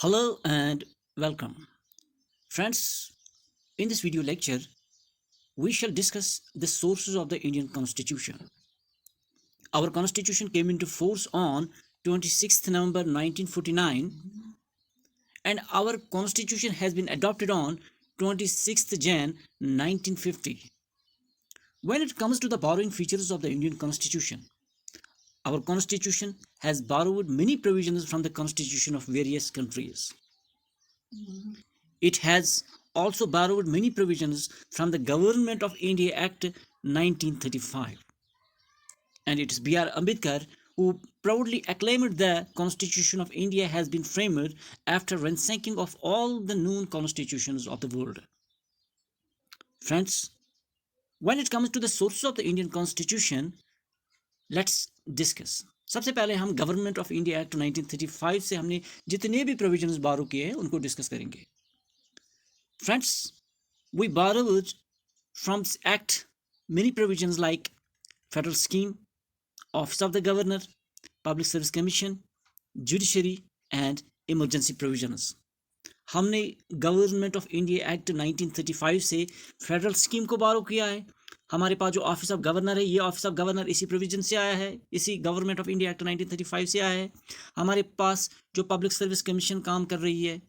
Hello and welcome. Friends, in this video lecture, we shall discuss the sources of the Indian Constitution. Our Constitution came into force on 26th November 1949 and our Constitution has been adopted on 26th Jan 1950. When it comes to the borrowing features of the Indian Constitution, our Constitution has borrowed many provisions from the Constitution of various countries. It has also borrowed many provisions from the Government of India Act 1935. And it is B.R. Ambedkar who proudly acclaimed the Constitution of India has been framed after ransacking of all the known constitutions of the world. Friends, when it comes to the sources of the Indian Constitution, let's discuss. सबसे पहले हम government of India act 1935 से हमने जितने भी provisions बारो किए हैं उनको डिस्कस करेंगे. Friends, we borrowed from this act many provisions like federal scheme, office of the governor, public service commission, judiciary and emergency provisions. हमने गवर्नमेंट ऑफ इंडिया एक्ट 1935 से फेडरल स्कीम को बारो किया है. हमारे पास जो ऑफिस ऑफ गवर्नर है, ये ऑफिस ऑफ गवर्नर इसी प्रोविजन से आया है, इसी गवर्नमेंट ऑफ इंडिया एक्ट 1935 से आया है. हमारे पास जो पब्लिक सर्विस कमीशन काम कर रही है,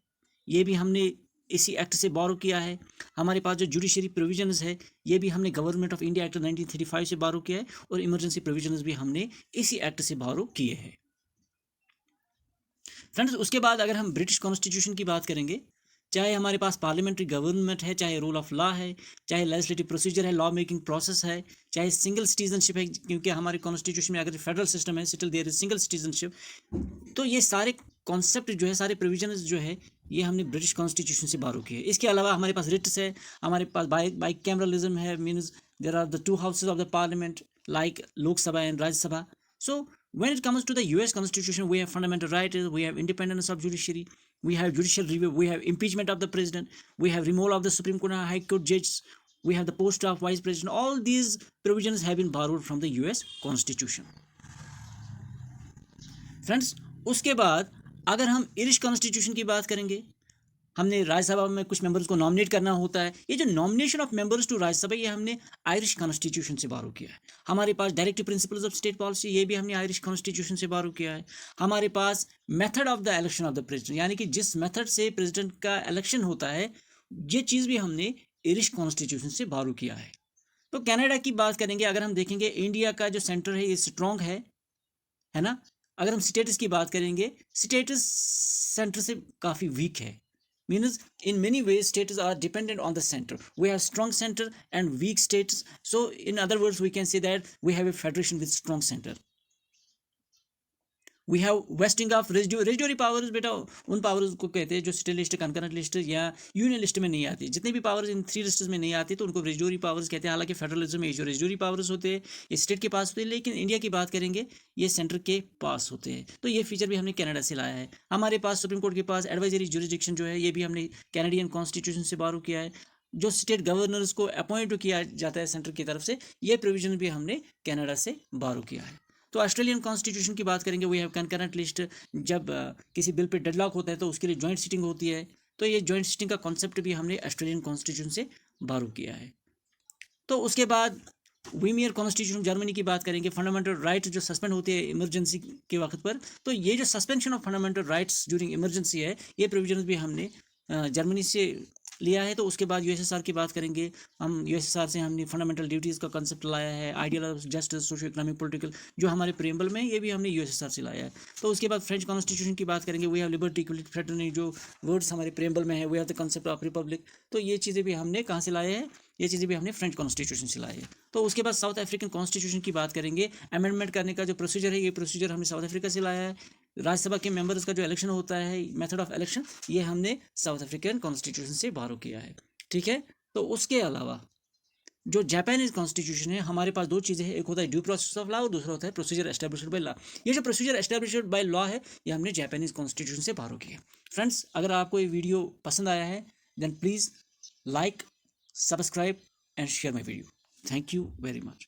ये भी हमने इसी एक्ट से बारो किया है. हमारे पास जो जुडिशरी प्रोविजंस है, ये भी हमने गवर्नमेंट ऑफ इंडिया एक्ट 1935 से बारो किया है और इमरजेंसी प्रोविजंस भी हमने इसी एक्ट से बारो किए हैं. फ्रेंड्स, उसके बाद अगर हम ब्रिटिश कॉन्स्टिट्यूशन की बात करेंगे, चाहे हमारे पास पार्लियामेंट्री गवर्नमेंट है, चाहे रूल ऑफ लॉ है, चाहे लेजिस्लेटिव प्रोसीजर है, लॉ मेकिंग प्रोसेस है, चाहे सिंगल सिटीजनशिप है, क्योंकि हमारे कॉन्स्टिट्यूशन में अगर फेडरल सिस्टम है still there is single citizenship. तो ये सारे कॉन्सेप्ट जो है, सारे प्रोविजन जो है, ये हमने ब्रिटिश कॉन्स्टिट्यूशन से बारो किए. इसके अलावा हमारे पास रिट्स है, हमारे पास बाई कैमरलिज्म है, means there are the two houses of the parliament like Lok Sabha and Rajya Sabha. So when it comes to the US Constitution, we have fundamental rights, we have independence of judiciary, we have judicial review, we have impeachment of the president, we have removal of the Supreme Court and High Court judges, we have the post of vice president. All these provisions have been borrowed from the US Constitution. Friends, उसके बाद अगर हम Irish constitution की बात करेंगे, हमने राज्यसभा में कुछ मेंबर्स को नॉमिनेट करना होता है. ये जो nomination of members to Rajya Sabha, ये हमने आयरिश कॉन्स्टिट्यूशन से बारो किया है. हमारे पास directive principles of state policy, ये भी हमने आयरिश कॉन्स्टिट्यूशन से बारो किया है. हमारे पास method of the election of the president, यानी कि जिस मेथड से प्रेसिडेंट का इलेक्शन होता है, ये चीज़ भी हमने इरिश कॉन्स्टिट्यूशन से बारो किया है. तो कनाडा की बात करेंगे, अगर हम देखेंगे इंडिया का जो सेंटर है ये स्ट्रॉन्ग है ना. अगर हम स्टेटस की बात करेंगे, स्टेटस सेंटर से काफ़ी वीक है. Means in many ways states are dependent on the center. We have strong center and weak states. So in other words, we can say that we have a federation with strong center. We have vesting of residuary powers. बेटा उन powers को कहते हैं जो state list, concurrent list या union list में नहीं आती. जितने भी पावर्स इन 3 लिस्ट्स में नहीं आती तो उनको रेजिडोरी पावर्स कहते हैं. हालांकि फेडरलिज्म में जो रेजिडोरी पावर्स होते हैं ये स्टेट के पास होते हैं, लेकिन इंडिया की बात करेंगे ये सेंटर के पास होते हैं. तो ये फीचर भी हमने कनाडा से लाया है. हमारे पास सुप्रीम कोर्ट के पास एडवाइजरी जुरिडिक्शन जो है, ये भी हमने कैनेडियन कॉन्स्टिट्यूशन से बारो किया है. जो स्टेट गवर्नर्स को अपॉइंट किया जाता है सेंटर की तरफ से, ये प्रोविजन भी हमने कनाडा से बारो किया है. तो ऑस्ट्रेलियन कॉन्स्टिट्यूशन की बात करेंगे, वी हैव कंकरेंट लिस्ट. जब किसी बिल पे डेडलॉक होता है तो उसके लिए जॉइंट सिटिंग होती है. तो ये जॉइंट सिटिंग का कॉन्सेप्ट भी हमने ऑस्ट्रेलियन कॉन्स्टिट्यूशन से बारो किया है. तो उसके बाद वीमियर कॉन्स्टिट्यूशन जर्मनी की बात करेंगे. फंडामेंटल राइट जो सस्पेंड होती है इमरजेंसी के वक्त पर, तो ये जो suspension of fundamental rights during emergency है, ये प्रोविजन भी हमने जर्मनी से लिया है. तो उसके बाद यूएसएसआर की बात करेंगे हम. यूएसएसआर से हमने फंडामेंटल ड्यूटीज़ का कंसेप्ट लाया है, ideal of justice, socio economic political, जो हमारे प्रेम्बल में, ये भी हमने यूएसएसआर से लाया है. तो उसके बाद फ्रेंच कॉन्स्टिट्यूशन की बात करेंगे. We have liberty, equality, fraternity, जो वर्ड्स हमारे प्रेम्बल में है. We have the concept of republic. तो ये चीज़ें भी हमने कहाँ से लाए हैं? ये चीज़ें भी हमने फ्रेंच कॉन्स्टिट्यूशन से लाए हैं. तो उसके बाद साउथ अफ्रीकन कॉन्स्टिट्यूशन की बात करेंगे. अमेंडमेंट करने का जो प्रोसीजर है, ये प्रोसीजर हमने साउथ अफ्रीका से लाया है. राज्यसभा के मेंबर्स का जो इलेक्शन होता है, मेथड ऑफ इलेक्शन, ये हमने साउथ अफ्रीकन कॉन्स्टिट्यूशन से बारो किया है. ठीक है. तो उसके अलावा जो जापानीज कॉन्स्टिट्यूशन है, हमारे पास 2 चीज़ें हैं. एक होता है ड्यू प्रोसेस ऑफ लॉ और दूसरा होता है प्रोसीजर एस्टेब्लिश्ड बाय लॉ. ये जो प्रोसीजर एस्टेब्लिश्ड बाय लॉ है, ये हमने जापानीज कॉन्स्टिट्यूशन से बारो किया. फ्रेंड्स, अगर आपको ये वीडियो पसंद आया है, then please like, subscribe and share my video. Thank you very much.